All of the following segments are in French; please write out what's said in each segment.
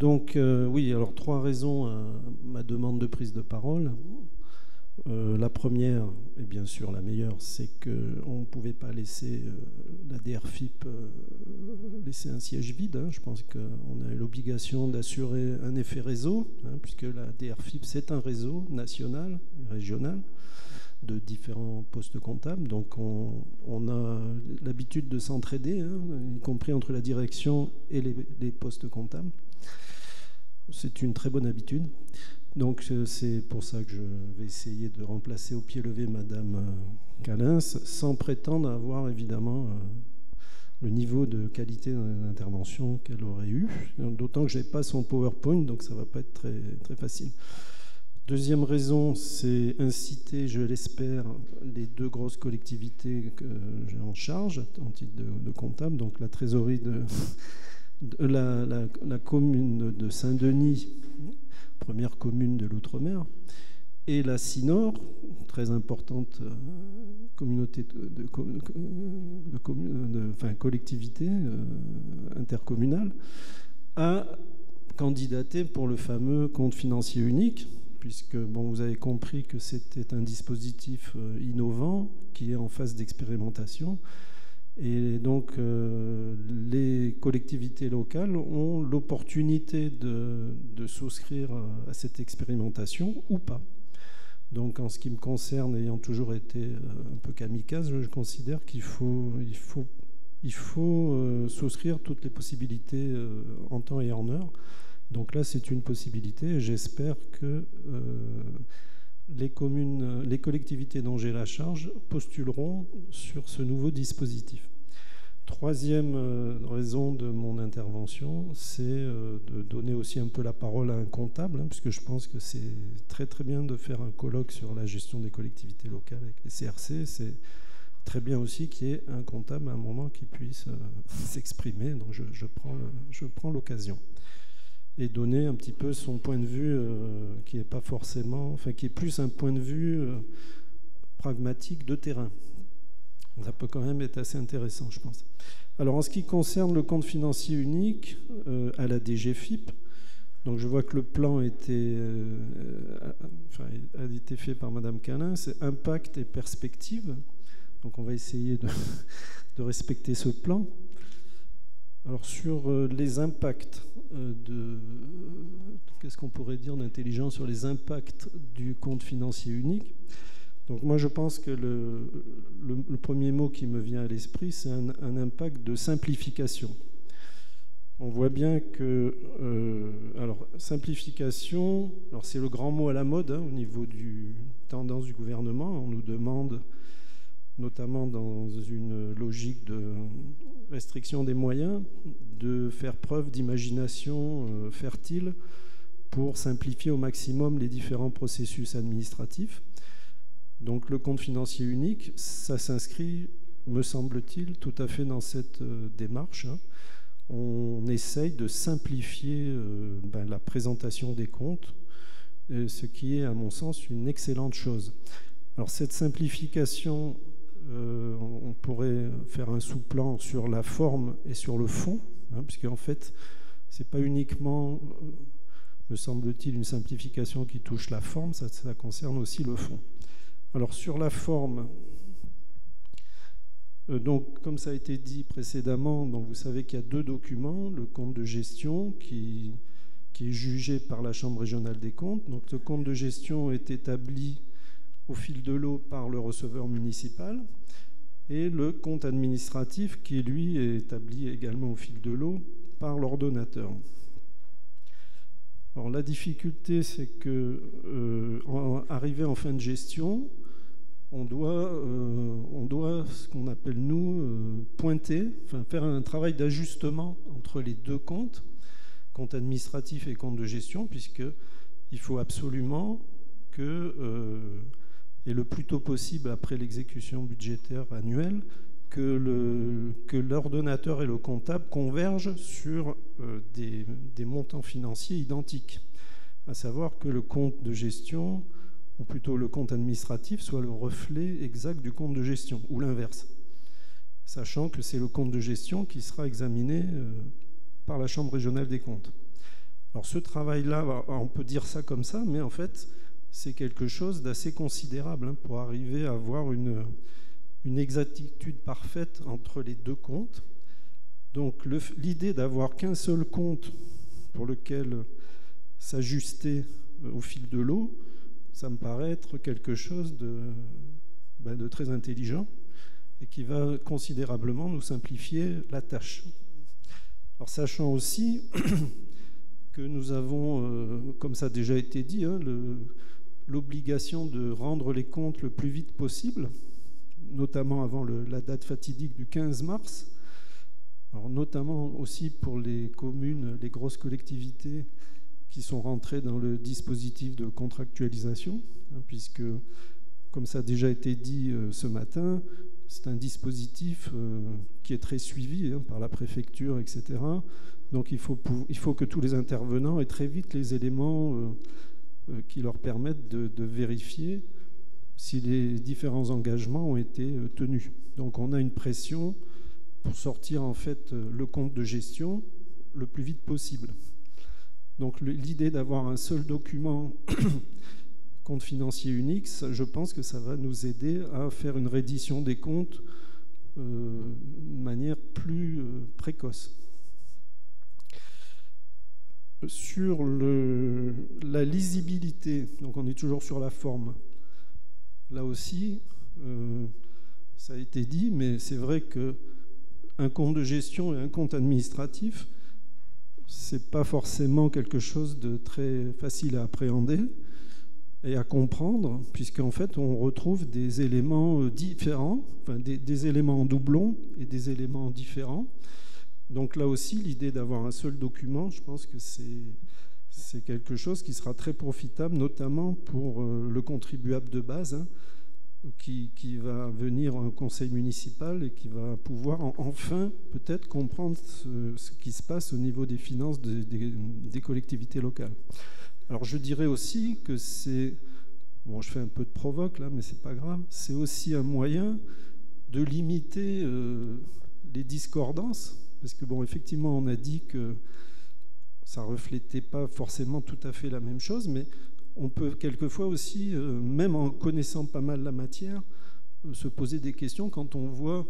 Donc, oui, alors 3 raisons à ma demande de prise de parole. La première, et bien sûr la meilleure, c'est qu'on ne pouvait pas laisser la DRFIP laisser un siège vide. Hein. Je pense qu'on a l'obligation d'assurer un effet réseau, hein, puisque la DRFIP, c'est un réseau national et régional de différents postes comptables. Donc on a l'habitude de s'entraider, hein, y compris entre la direction et les postes comptables. C'est une très bonne habitude. Donc c'est pour ça que je vais essayer de remplacer au pied levé Madame Calins, sans prétendre avoir évidemment le niveau de qualité d'intervention qu'elle aurait eu. D'autant que je n'ai pas son PowerPoint, donc ça ne va pas être très, très facile. Deuxième raison, c'est inciter, je l'espère, les 2 grosses collectivités que j'ai en charge en titre de comptable, donc la trésorerie de la commune de Saint-Denis, première commune de l'Outre-mer, et la CINOR, très importante communauté collectivité intercommunale, a candidaté pour le fameux compte financier unique, puisque vous avez compris que c'était un dispositif innovant qui est en phase d'expérimentation. Et donc, les collectivités locales ont l'opportunité de souscrire à cette expérimentation ou pas. Donc, en ce qui me concerne, ayant toujours été un peu kamikaze, je considère qu'il faut souscrire toutes les possibilités en temps et en heure. Donc là, c'est une possibilité et j'espère que les collectivités dont j'ai la charge postuleront sur ce nouveau dispositif. Troisième raison de mon intervention, c'est de donner aussi un peu la parole à un comptable, hein, puisque je pense que c'est très très bien de faire un colloque sur la gestion des collectivités locales avec les CRC. C'est très bien aussi qu'il y ait un comptable à un moment qui puisse s'exprimer. Donc je prends l'occasion. Et donner un petit peu son point de vue qui n'est pas forcément, enfin qui est plus un point de vue pragmatique de terrain. Ça peut quand même être assez intéressant, je pense. Alors en ce qui concerne le compte financier unique à la DGFIP, donc je vois que le plan a été fait par Madame Calins, c'est impact et perspective. Donc on va essayer de respecter ce plan. Alors sur les impacts qu'est-ce qu'on pourrait dire d'intelligent sur les impacts du compte financier unique. Donc moi je pense que le premier mot qui me vient à l'esprit, c'est un impact de simplification. On voit bien que alors simplification, alors c'est le grand mot à la mode hein, au niveau du tendance du gouvernement. On nous demande, notamment dans une logique de restriction des moyens, de faire preuve d'imagination fertile pour simplifier au maximum les différents processus administratifs. Donc le compte financier unique, ça s'inscrit, me semble-t-il, tout à fait dans cette démarche. Hein. On essaye de simplifier la présentation des comptes, ce qui est, à mon sens, une excellente chose. Alors cette simplification, on pourrait faire un sous-plan sur la forme et sur le fond, hein, puisqu'en fait, ce n'est pas uniquement, me semble-t-il, une simplification qui touche la forme, ça concerne aussi le fond. Alors sur la forme, donc comme ça a été dit précédemment, donc vous savez qu'il y a 2 documents, le compte de gestion qui est jugé par la Chambre régionale des comptes. Donc le compte de gestion est établi au fil de l'eau par le receveur municipal, et le compte administratif qui, lui, est établi également au fil de l'eau par l'ordonnateur. Alors la difficulté, c'est que arrivé en fin de gestion, on doit ce qu'on appelle nous pointer, enfin faire un travail d'ajustement entre les 2 comptes, compte administratif et compte de gestion, puisqu'il faut absolument que et le plus tôt possible après l'exécution budgétaire annuelle, que l'ordonnateur et le comptable convergent sur des montants financiers identiques. À savoir que le compte de gestion, ou plutôt le compte administratif, soit le reflet exact du compte de gestion, ou l'inverse. Sachant que c'est le compte de gestion qui sera examiné par la Chambre régionale des comptes. Alors ce travail-là, on peut dire ça comme ça, mais en fait, c'est quelque chose d'assez considérable pour arriver à avoir une exactitude parfaite entre les deux comptes. Donc l'idée d'avoir qu'un seul compte pour lequel s'ajuster au fil de l'eau, ça me paraît être quelque chose de très intelligent et qui va considérablement nous simplifier la tâche. Alors sachant aussi que nous avons, comme ça a déjà été dit, l'obligation de rendre les comptes le plus vite possible, notamment avant la date fatidique du 15 mars, alors notamment aussi pour les communes, les grosses collectivités qui sont rentrées dans le dispositif de contractualisation, puisque, comme ça a déjà été dit ce matin, c'est un dispositif qui est très suivi par la préfecture, etc. Donc il faut que tous les intervenants aient très vite les éléments qui leur permettent de vérifier si les différents engagements ont été tenus. Donc on a une pression pour sortir en fait le compte de gestion le plus vite possible. Donc l'idée d'avoir un seul document compte financier unique, je pense que ça va nous aider à faire une reddition des comptes de manière plus précoce. Sur la lisibilité, donc on est toujours sur la forme. Là aussi, ça a été dit, mais c'est vrai qu'un compte de gestion et un compte administratif, c'est pas forcément quelque chose de très facile à appréhender et à comprendre, puisqu'en fait, on retrouve des éléments différents, enfin des éléments en doublon et des éléments différents. Donc là aussi, l'idée d'avoir un seul document, je pense que c'est quelque chose qui sera très profitable, notamment pour le contribuable de base, qui va venir au conseil municipal et qui va pouvoir enfin peut-être comprendre ce qui se passe au niveau des finances des collectivités locales. Alors je dirais aussi que c'est, bon, je fais un peu de provoque là, mais c'est pas grave, c'est aussi un moyen de limiter les discordances, parce que bon, effectivement, on a dit que ça reflétait pas forcément tout à fait la même chose, mais on peut quelquefois aussi, même en connaissant pas mal la matière, se poser des questions quand on voit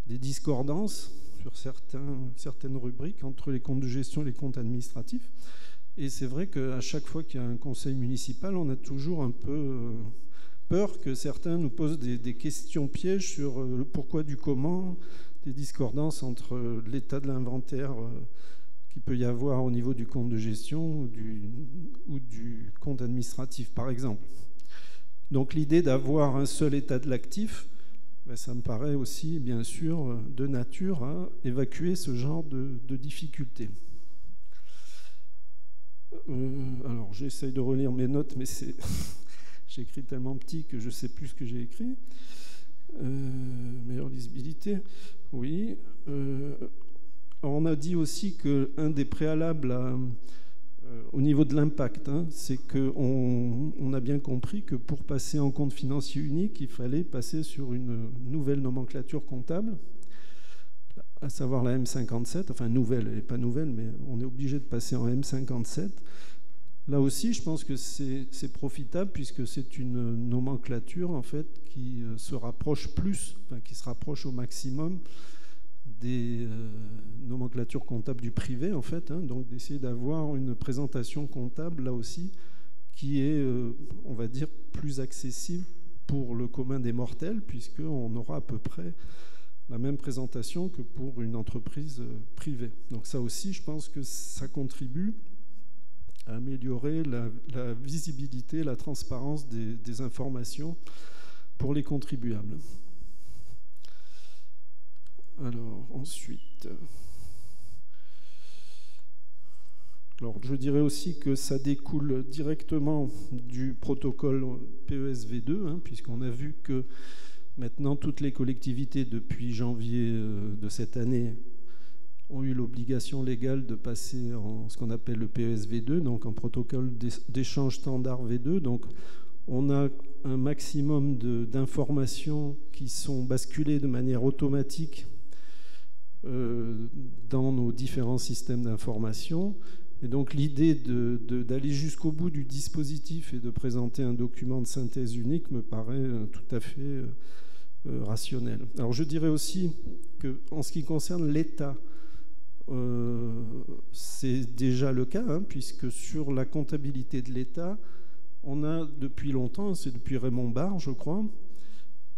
des discordances sur certaines rubriques entre les comptes de gestion et les comptes administratifs. Et c'est vrai qu'à chaque fois qu'il y a un conseil municipal, on a toujours un peu peur que certains nous posent des questions pièges sur le pourquoi du comment, des discordances entre l'état de l'inventaire qu'il peut y avoir au niveau du compte de gestion ou du compte administratif, par exemple. Donc l'idée d'avoir un seul état de l'actif, ça me paraît aussi, bien sûr, de nature à évacuer ce genre de difficultés. Alors j'essaye de relire mes notes, mais j'ai écrit tellement petit que je ne sais plus ce que j'ai écrit. Meilleure lisibilité, oui. On a dit aussi qu'un des préalables au niveau de l'impact, c'est qu'on a bien compris que pour passer en compte financier unique, il fallait passer sur une nouvelle nomenclature comptable, à savoir la M57, enfin nouvelle, elle n'est pas nouvelle, mais on est obligé de passer en M57. Là aussi, je pense que c'est profitable puisque c'est une nomenclature en fait qui se rapproche au maximum des nomenclatures comptables du privé en fait, donc d'essayer d'avoir une présentation comptable là aussi qui est, on va dire, plus accessible pour le commun des mortels puisqu'on aura à peu près la même présentation que pour une entreprise privée. Donc ça aussi, je pense que ça contribue à améliorer la visibilité, la transparence des informations pour les contribuables. Alors, ensuite... Alors, je dirais aussi que ça découle directement du protocole PESV2, puisqu'on a vu que maintenant, toutes les collectivités, depuis janvier de cette année, ont eu l'obligation légale de passer en ce qu'on appelle le PESV2, donc en protocole d'échange standard V2. Donc, on a un maximum d'informations qui sont basculées de manière automatique dans nos différents systèmes d'information. Et donc l'idée d'aller jusqu'au bout du dispositif et de présenter un document de synthèse unique me paraît tout à fait rationnelle. Alors je dirais aussi qu'en ce qui concerne l'État, c'est déjà le cas, hein, puisque sur la comptabilité de l'État, on a depuis longtemps, c'est depuis Raymond Barre, je crois,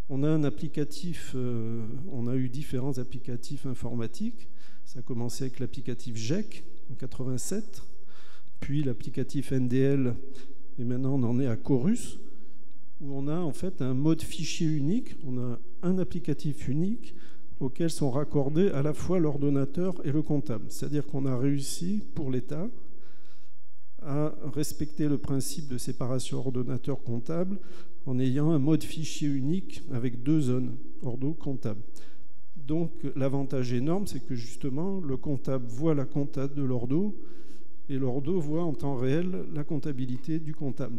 on a un applicatif, on a eu différents applicatifs informatiques. Ça a commencé avec l'applicatif GEC en 87, puis l'applicatif NDL, et maintenant on en est à Chorus, où on a en fait un mode fichier unique, on a un applicatif unique auquel sont raccordés à la fois l'ordonnateur et le comptable. C'est-à-dire qu'on a réussi pour l'État à respecter le principe de séparation ordonnateur-comptable en ayant un mode fichier unique avec 2 zones, ordo-comptable. Donc l'avantage énorme, c'est que justement, le comptable voit la compta de l'ordo et l'ordo voit en temps réel la comptabilité du comptable.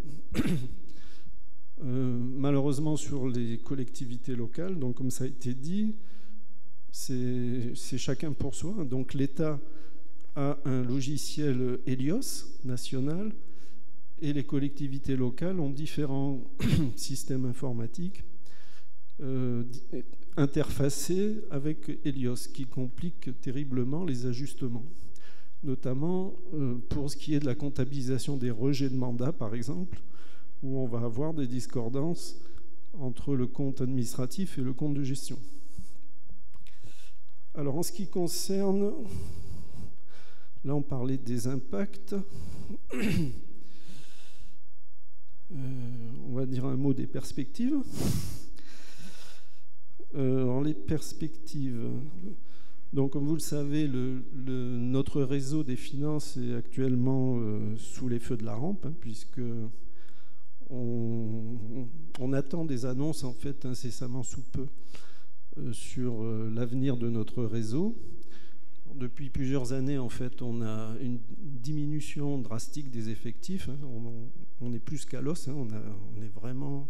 Malheureusement, sur les collectivités locales, donc comme ça a été dit, c'est chacun pour soi. Donc l'État a un logiciel Helios national et les collectivités locales ont différents systèmes informatiques interfacés avec Helios, qui complique terriblement les ajustements, notamment pour ce qui est de la comptabilisation des rejets de mandat, par exemple, où on va avoir des discordances entre le compte administratif et le compte de gestion. Alors en ce qui concerne, là on parlait des impacts, on va dire un mot des perspectives. Les perspectives, donc comme vous le savez, notre réseau des finances est actuellement sous les feux de la rampe, hein, puisque on attend des annonces en fait incessamment sous peu sur l'avenir de notre réseau. Depuis plusieurs années, en fait, on a une diminution drastique des effectifs. Hein. On est plus qu'à l'os. Hein. On est vraiment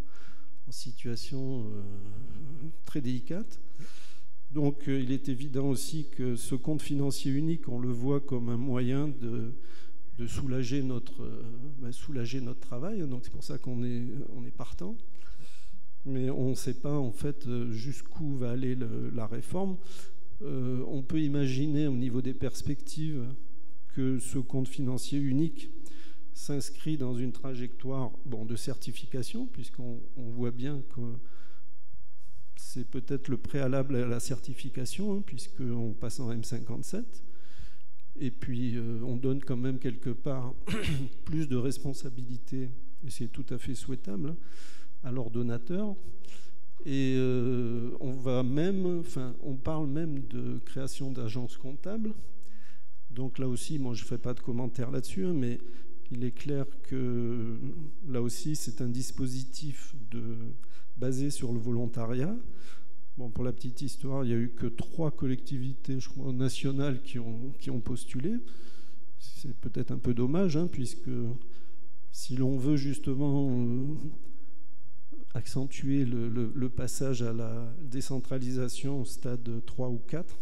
en situation très délicate. Donc, il est évident aussi que ce compte financier unique, on le voit comme un moyen de soulager notre travail. Donc, c'est pour ça qu'on est partant. Mais on ne sait pas, en fait, jusqu'où va aller la réforme. On peut imaginer au niveau des perspectives que ce compte financier unique s'inscrit dans une trajectoire de certification, puisqu'on voit bien que c'est peut-être le préalable à la certification, hein, puisqu'on passe en M57. Et puis on donne quand même quelque part plus de responsabilité, et c'est tout à fait souhaitable, à l'ordonnateur. Et on parle même de création d'agences comptables. Donc là aussi, moi je ne fais pas de commentaires là-dessus, hein, mais il est clair que là aussi c'est un dispositif basé sur le volontariat. Bon, pour la petite histoire, il n'y a eu que 3 collectivités, je crois, nationales qui ont postulé. C'est peut-être un peu dommage, hein, puisque si l'on veut justement accentuer le passage à la décentralisation au stade 3 ou 4,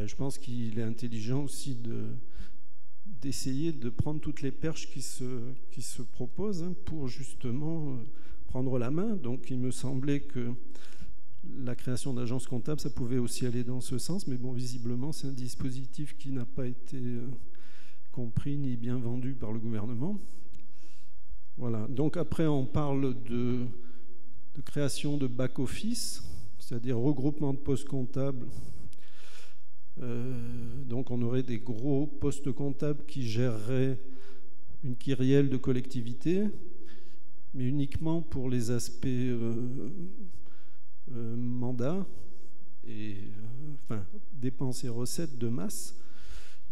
je pense qu'il est intelligent aussi d'essayer de prendre toutes les perches qui se proposent, hein, pour justement prendre la main. Donc il me semblait que la création d'agences comptables, ça pouvait aussi aller dans ce sens, mais bon, visiblement c'est un dispositif qui n'a pas été compris ni bien vendu par le gouvernement. Voilà. Donc après, on parle de création de back-office, c'est-à-dire regroupement de postes comptables. Donc on aurait des gros postes comptables qui géreraient une kyrielle de collectivités, mais uniquement pour les aspects mandat et dépenses et recettes de masse.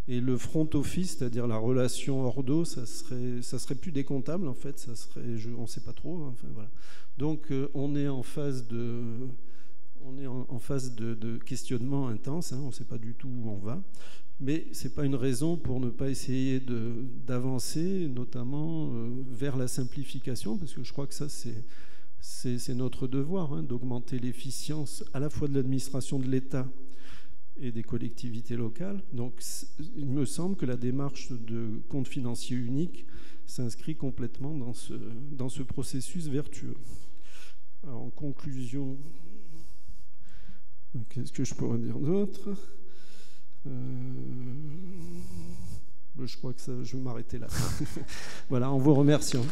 Et le front office, c'est-à-dire la relation ordo, ça serait plus des comptables en fait, on ne sait pas trop. Enfin, voilà. Donc on est en phase de questionnement intense, hein, on ne sait pas du tout où on va, mais ce n'est pas une raison pour ne pas essayer d'avancer, notamment vers la simplification, parce que je crois que ça c'est notre devoir, hein, d'augmenter l'efficience à la fois de l'administration de l'État, et des collectivités locales. Donc il me semble que la démarche de compte financier unique s'inscrit complètement dans ce processus vertueux. Alors, en conclusion, qu'est-ce que je pourrais dire d'autre ? Je crois que je vais m'arrêter là. Voilà, en vous remerciant.